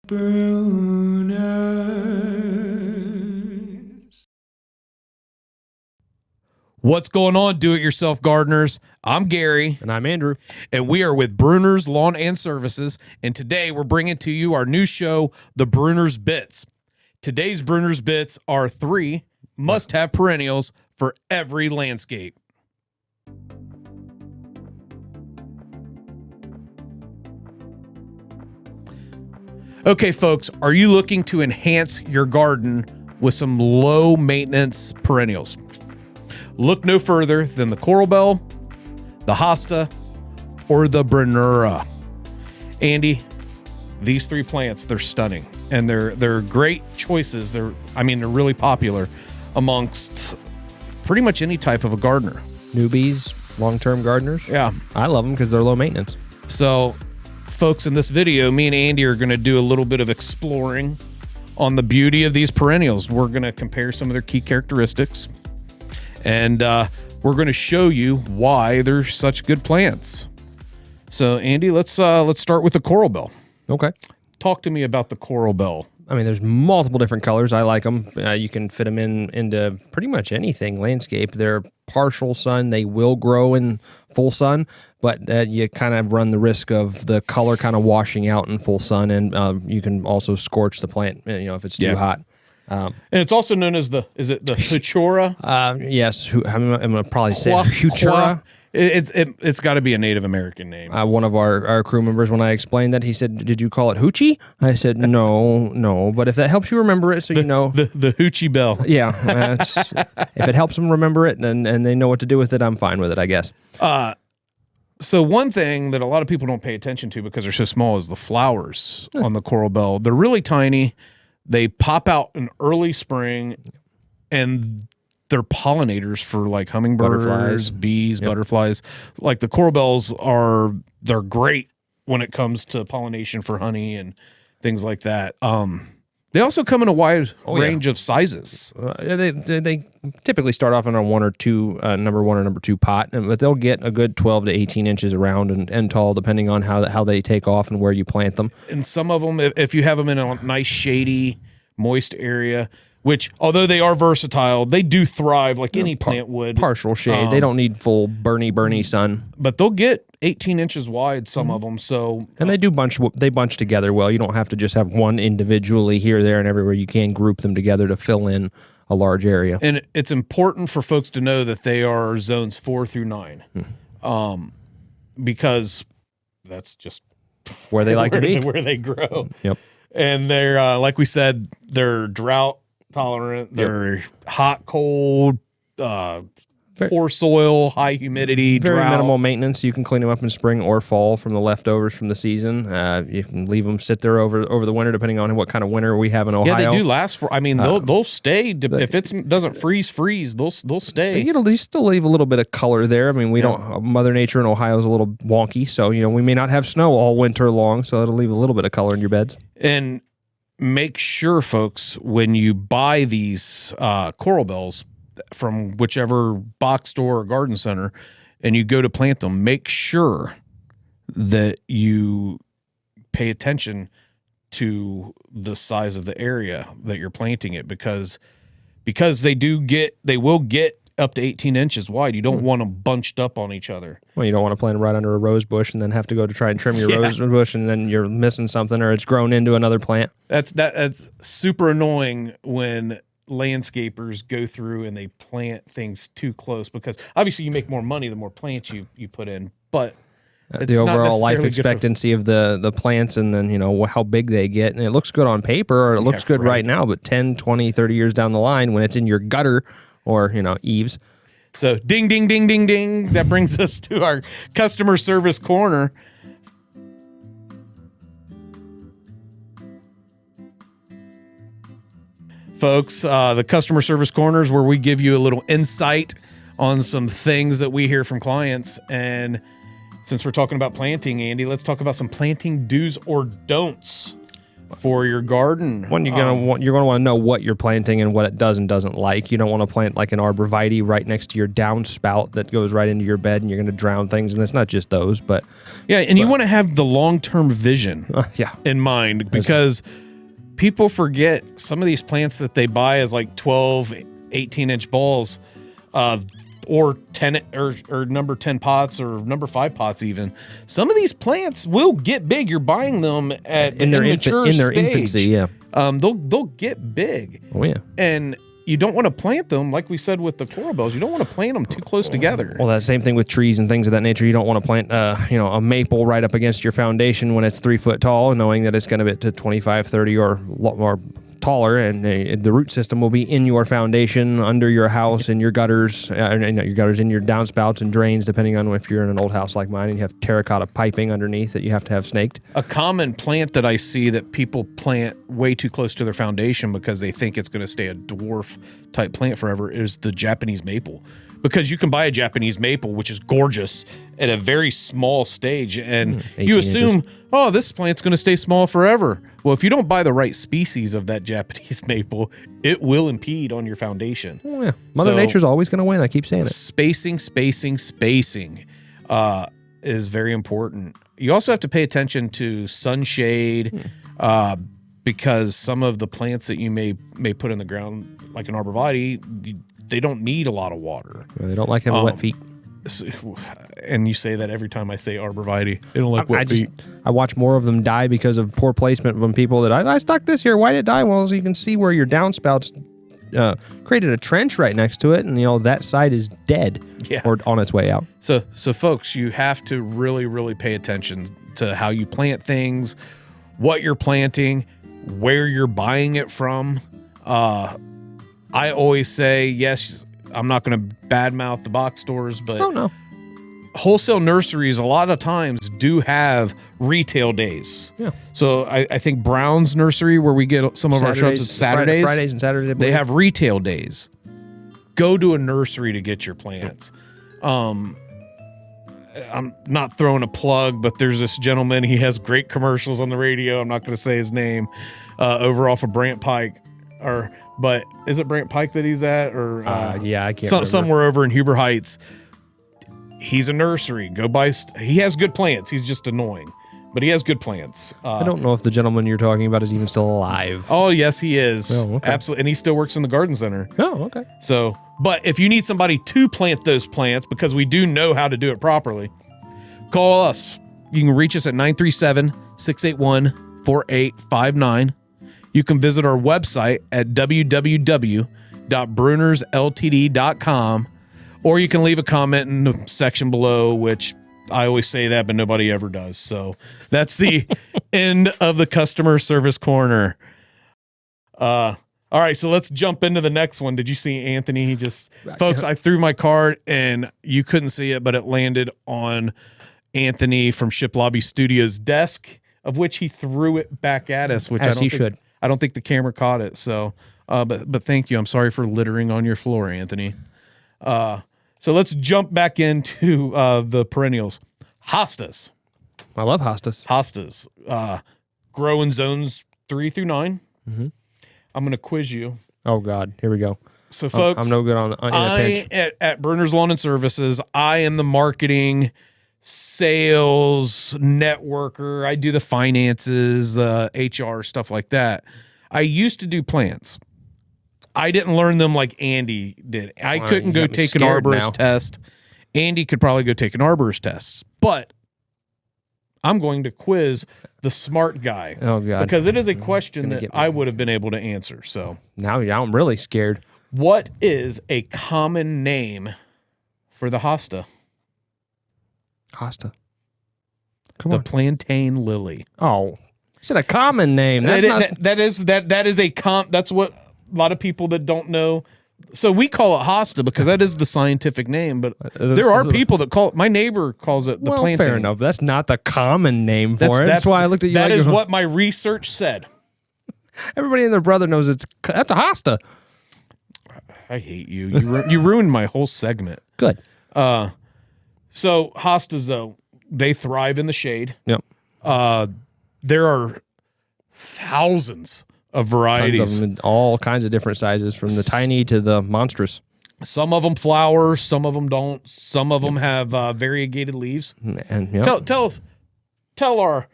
Brunners. What's going on, do-it-yourself gardeners? I'm Gary. And I'm Andrew. And we are with Brunner's Lawn and Services. And today we're bringing to you our new show, The Brunner's Bits. Today's Brunner's Bits are 3 must-have perennials for every landscape. Okay, folks, are you looking to enhance your garden with some low-maintenance perennials? Look no further than the Coral Bell, the Hosta, or the Brunnera. Andy, these 3 plants, they're stunning, and they're great choices. They're really popular amongst pretty much any type of a gardener. Newbies, long-term gardeners. Yeah. I love them because they're low maintenance. So, folks, in this video, me and Andy are going to do a little bit of exploring on the beauty of these perennials. We're going to compare some of their key characteristics, and we're going to show you why they're such good plants. So, Andy, let's start with the Coral Bell. Okay. Talk to me about the Coral Bell. I mean, there's multiple different colors. I like them. You can fit them into pretty much anything landscape. They're partial sun. They will grow in full sun, but you kind of run the risk of the color kind of washing out in full sun, and you can also scorch the plant, if it's too hot. And it's also known as the Heuchera? Yes. I'm going to probably say Heuchera. It's got to be a Native American name. One of our crew members, when I explained that, he said, "Did you call it Hoochie?" I said, no. But if that helps you remember it, so you know. The Hoochie Bell. Yeah. If it helps them remember it and they know what to do with it, I'm fine with it, I guess. So one thing that a lot of people don't pay attention to because they're so small is the flowers on the Coral Bell. They're really tiny. They pop out in early spring, and they're pollinators for like hummingbirds, Butterflies. bees, butterflies. Like the Coral Bells they're great when it comes to pollination for honey and things like that. They also come in a wide range of sizes. They typically start off in a 1 or 2, number 1 or number 2 pot, but they'll get a good 12 to 18 inches around and tall, depending on how they take off and where you plant them. And some of them, if you have them in a nice shady, moist area, which, although they are versatile, they do thrive like any plant would. Partial shade. They don't need full burny sun. But they'll get 18 inches wide, some of them. So, and they bunch together well. You don't have to just have one individually here, there, and everywhere. You can group them together to fill in a large area. And it's important for folks to know that they are zones 4 through 9, because that's just where they like to be, where they grow. Yep. And they're like we said, they're drought tolerant. They're hot, cold, poor soil, high humidity, very drought. minimal maintenance. You can clean them up in spring or fall from the leftovers from the season. You can leave them sit there over the winter, depending on what kind of winter we have in Ohio. Yeah, they do last for. I mean, they'll stay if it doesn't freeze. They'll stay. They still leave a little bit of color there. I mean, we don't. Mother Nature in Ohio is a little wonky, so we may not have snow all winter long, so it'll leave a little bit of color in your beds. And make sure, folks, when you buy these Coral Bells from whichever box store or garden center, and you go to plant them, make sure that you pay attention to the size of the area that you're planting it, because they will get up to 18 inches wide. You don't want them bunched up on each other. Well, you don't want to plant right under a rose bush and then have to go to try and trim your rose bush, and then you're missing something, or it's grown into another plant. That's super annoying when landscapers go through and they plant things too close, because obviously you make more money the more plants you put in, but the overall life expectancy of the plants, and then how big they get, and it looks good on paper, or it looks good right now, but 10, 20, 30 years down the line, when it's in your gutter or eaves. So ding, ding, ding, ding, ding. That brings us to our customer service corner. Folks, the customer service corner is where we give you a little insight on some things that we hear from clients. And since we're talking about planting, Andy, let's talk about some planting do's or don'ts for your garden. One, you're gonna want to know what you're planting and what it does and doesn't like. You don't want to plant like an arborvitae right next to your downspout that goes right into your bed, and you're going to drown things. And it's not just those, but you want to have the long-term vision in mind, because people forget some of these plants that they buy as like 12, 18-inch balls, or 10 or number 10 pots or number 5 pots even. Some of these plants will get big. You're buying them in their infancy, yeah. They'll get big. Oh yeah. And you don't want to plant them, like we said with the coral bells, you don't want to plant them too close together. Well, that same thing with trees and things of that nature. You don't want to plant a maple right up against your foundation when it's 3 foot tall, knowing that it's going to get to 25, 30 or taller, and the root system will be in your foundation, under your house, in your gutters, in your downspouts and drains, depending on if you're in an old house like mine and you have terracotta piping underneath that you have to have snaked. A common plant that I see that people plant way too close to their foundation because they think it's going to stay a dwarf type plant forever is the Japanese maple. Because you can buy a Japanese maple, which is gorgeous, at a very small stage, and you assume, inches. This plant's going to stay small forever. Well, if you don't buy the right species of that Japanese maple, it will impede on your foundation. Oh, yeah. Mother Nature's always going to win. I keep saying it. Spacing is very important. You also have to pay attention to sunshade, because some of the plants that you may put in the ground, like an arborvitae, they don't need a lot of water. They don't like having wet feet. And you say that every time I say arborvitae. They don't like wet feet. I watch more of them die because of poor placement from people that I stuck this here. Why did it die? Well, as you can see where your downspouts created a trench right next to it, and that side is dead or on its way out. So folks, you have to really, really pay attention to how you plant things, what you're planting, where you're buying it from. I always say, yes, I'm not going to badmouth the box stores, but wholesale nurseries a lot of times do have retail days. Yeah. So I think Brown's Nursery, where we get some of our shrubs, it's Saturdays. Fridays and Saturdays. They have retail days. Go to a nursery to get your plants. I'm not throwing a plug, but there's this gentleman. He has great commercials on the radio. I'm not going to say his name. Over off of Brant Pike, but is it Brant Pike that he's at, or I can't remember. Somewhere over in Huber Heights. He's a nursery. Go buy. He has good plants. He's just annoying, but he has good plants. I don't know if the gentleman you're talking about is even still alive. Oh yes, he is. Oh, okay. Absolutely, and he still works in the garden center. Oh, okay. So, but if you need somebody to plant those plants, because we do know how to do it properly, call us. You can reach us at 937-681-4859. You can visit our website at www.brunnersltd.com, or you can leave a comment in the section below, which I always say that, but nobody ever does. So that's the end of the customer service corner. All right, so let's jump into the next one. Did you see Anthony? Folks, I threw my card and you couldn't see it, but it landed on Anthony from Ship Lobby Studios' desk, of which he threw it back at us, which I don't think the camera caught it. So, but thank you. I'm sorry for littering on your floor, Anthony. So let's jump back into the perennials. Hostas. I love hostas. Hostas. Grow in zones 3 through 9. Mm-hmm. I'm going to quiz you. Oh, God. Here we go. So, folks, I'm no good on a pinch. At Brunner's Lawn and Services, I am the marketing, sales, networker. I do the finances, HR, stuff like that. I used to do plants. I didn't learn them like Andy did. I couldn't go take an arborist test. Andy could probably go take an arborist test. But I'm going to quiz the smart guy. Oh, God. Because it is a question that I would have been able to answer. So now I'm really scared. What is a common name for the hosta? Hosta. The plantain lily. Oh, you said a common name. That's that's what a lot of people that don't know. So we call it hosta because that is the scientific name, but there are people that call it. My neighbor calls it the plantain. Fair enough. That's not the common name for it. That's why I looked at you. That is what my research said. Everybody and their brother knows that's a hosta. I hate you. You ruined my whole segment. Good. So hostas, though, they thrive in the shade. Yep. There are thousands of Tons varieties. of them in all kinds of different sizes, from the tiny to the monstrous. Some of them flower, some of them don't. Some of them have variegated leaves. And yep. Tell our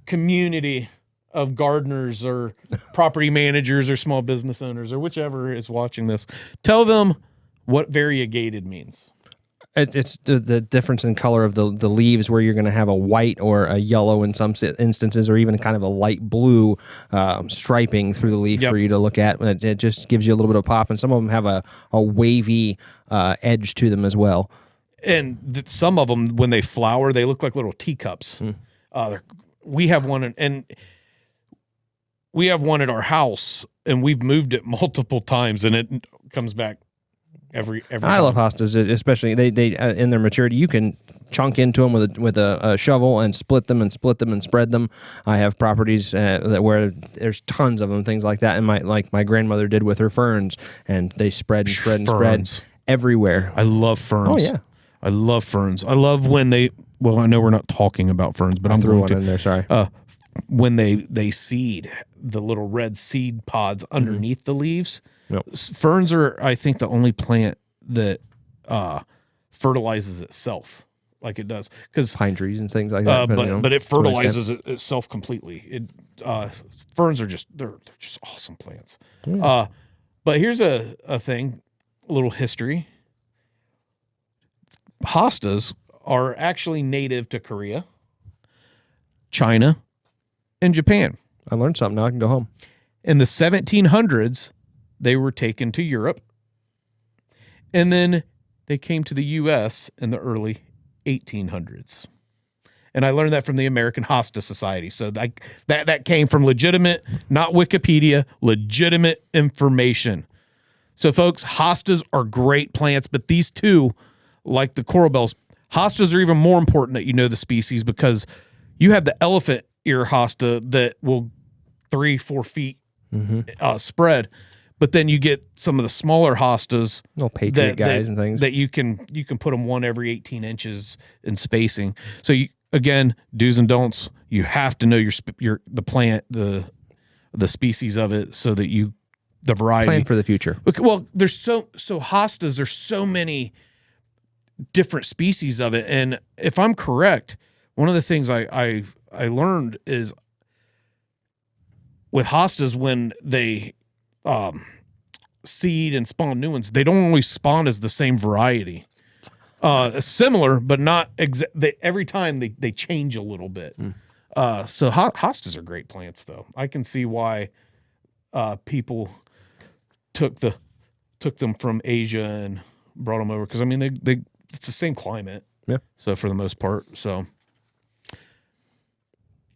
community of gardeners or property managers or small business owners or whichever is watching this, tell them what variegated means. It's the difference in color of the leaves, where you're going to have a white or a yellow in some instances, or even kind of a light blue striping through the leaf for you to look at. It just gives you a little bit of pop, and some of them have a wavy edge to them as well. And some of them, when they flower, they look like little teacups. We have one, and we have one at our house, and we've moved it multiple times, and it comes back every I time. love hostas, especially they in their maturity. You can chunk into them with a shovel and split them and spread them. I have properties where there's tons of them, things like that, and my grandmother did with her ferns, and they spread everywhere. I love ferns. Oh yeah, I love ferns. I love when they. Well, I know we're not talking about ferns, but I'm threw going one to. in there. Sorry. When they seed the little red seed pods underneath the leaves. Yep. Ferns are, I think, the only plant that fertilizes itself like it does, because Pine trees and things like that. but it fertilizes itself completely. Ferns are they're just awesome plants. Yeah. But here's a thing, a little history. Hostas are actually native to Korea, China, and Japan. I learned something. Now I can go home. In the 1700s, they were taken to Europe, and then they came to the U.S. in the early 1800s. And I learned that from the American Hosta Society. So that came from legitimate, not Wikipedia, legitimate information. So, folks, hostas are great plants, but these two, like the coral bells, hostas are even more important that you know the species, because you have the elephant ear hosta that will 3-4 feet spread, but then you get some of the smaller hostas, little patriot guys and things that you can put them one every 18 inches in spacing. So again, do's and don'ts. You have to know the plant, the species of it, so that the variety plan for the future. Well, there's so hostas. There's so many different species of it, and if I'm correct, one of the things I learned is with hostas, when they seed and spawn new ones, they don't always spawn as the same variety. Similar, but not every time they change a little bit. So hostas are great plants, though. I can see why people took them from Asia and brought them over, because I mean it's the same climate. Yeah. So for the most part, so.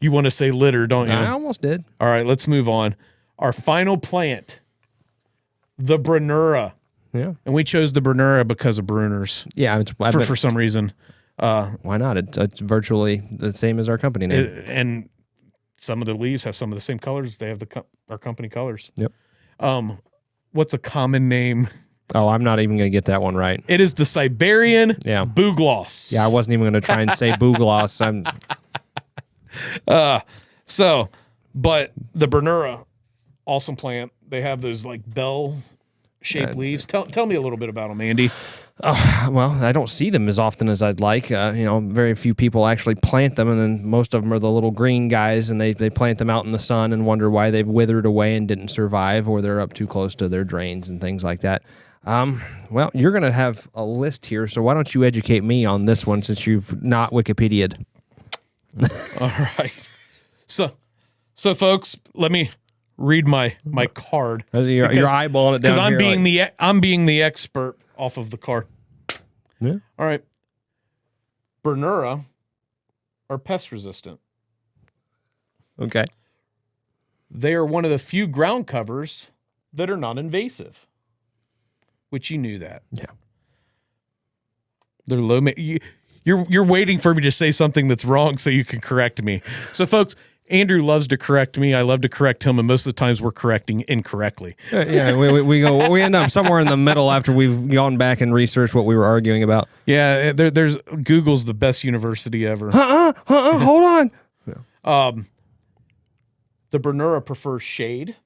You want to say litter, don't you? I almost did. All right, let's move on. Our final plant, the Brunnera. Yeah. And we chose the Brunnera because of Brunners. Yeah, for some reason. Why not? It's virtually the same as our company name. And some of the leaves have some of the same colors. They have our company colors. Yep. What's a common name? Oh, I'm not even going to get that one right. It is the Siberian bugloss. Yeah, I wasn't even going to try and say bugloss. But the Brunnera, awesome plant. They have those like bell-shaped leaves. Tell me a little bit about them, Andy. Well, I don't see them as often as I'd like. Very few people actually plant them, and then most of them are the little green guys, and they plant them out in the sun and wonder why they've withered away and didn't survive, or they're up too close to their drains and things like that. Well, you're going to have a list here, so why don't you educate me on this one, since you've not Wikipedia'd. All right. So folks, let me read my card. You're eyeballing it down because here. I'm being the expert off of the card. Yeah. All right. Brunnera are pest resistant. Okay. They are one of the few ground covers that are non-invasive, which you knew that. Yeah. They're low. You're waiting for me to say something that's wrong so you can correct me. So, folks, Andrew loves to correct me. I love to correct him, and most of the times we're correcting incorrectly. Yeah, we end up somewhere in the middle after we've gone back and researched what we were arguing about. Yeah, there's Google's the best university ever. Hold on. The Brunnera prefers shade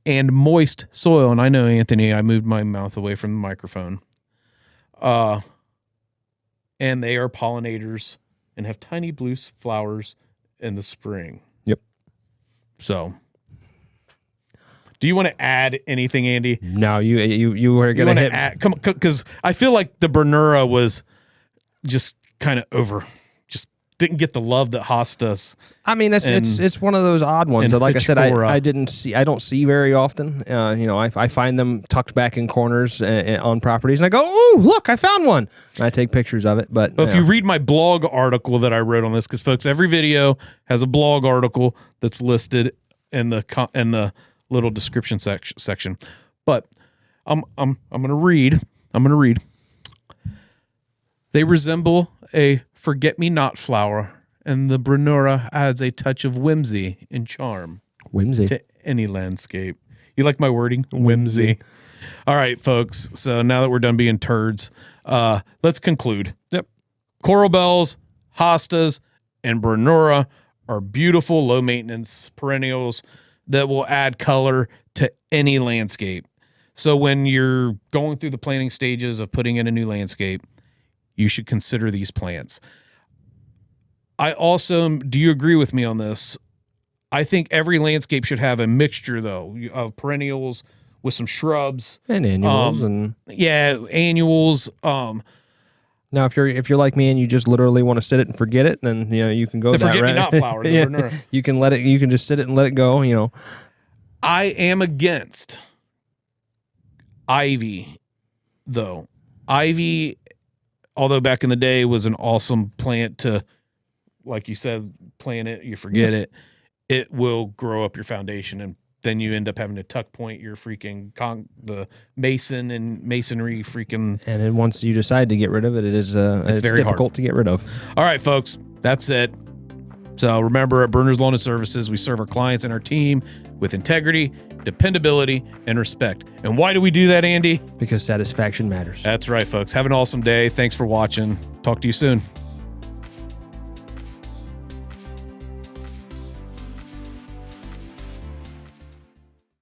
and moist soil. And I know, Anthony, I moved my mouth away from the microphone. And they are pollinators and have tiny blue flowers in the spring. Yep. So, do you want to add anything, Andy? No, you were going to hit. Come, because I feel like the Brunnera was just kind of over. Didn't get the love that Hostas. I mean, it's one of those odd ones that, like I said, I don't see very often. I find them tucked back in corners on properties, and I go, "Oh, look, I found one!" And I take pictures of it. But if you read my blog article that I wrote on this, because folks, every video has a blog article that's listed in the little description section. But I'm gonna read. They resemble a forget-me-not flower, and the Brunnera adds a touch of whimsy and charm to any landscape. You like my wording? Whimsy. All right, folks. So now that we're done being turds, let's conclude. Yep. Coral bells, hostas, and Brunnera are beautiful, low-maintenance perennials that will add color to any landscape. So when you're going through the planting stages of putting in a new landscape, you should consider these plants. I also, do you agree with me on this? I think every landscape should have a mixture, though, of perennials with some shrubs and annuals, annuals. Now, if you're like me and you just literally want to sit it and forget it, then you can go the that forget-me-not flower. The you can let it. You can just sit it and let it go. I am against ivy, though. Ivy, although back in the day was an awesome plant to, like you said, plant it, you forget it, it will grow up your foundation, and then you end up having to tuck point your freaking the mason and masonry freaking. And then once you decide to get rid of it, it's very difficult to get rid of. All right, folks, that's it. So remember, at Brunner's Lawn and Services, we serve our clients and our team with integrity, dependability, and respect. And why do we do that, Andy? Because satisfaction matters. That's right, folks. Have an awesome day. Thanks for watching. Talk to you soon.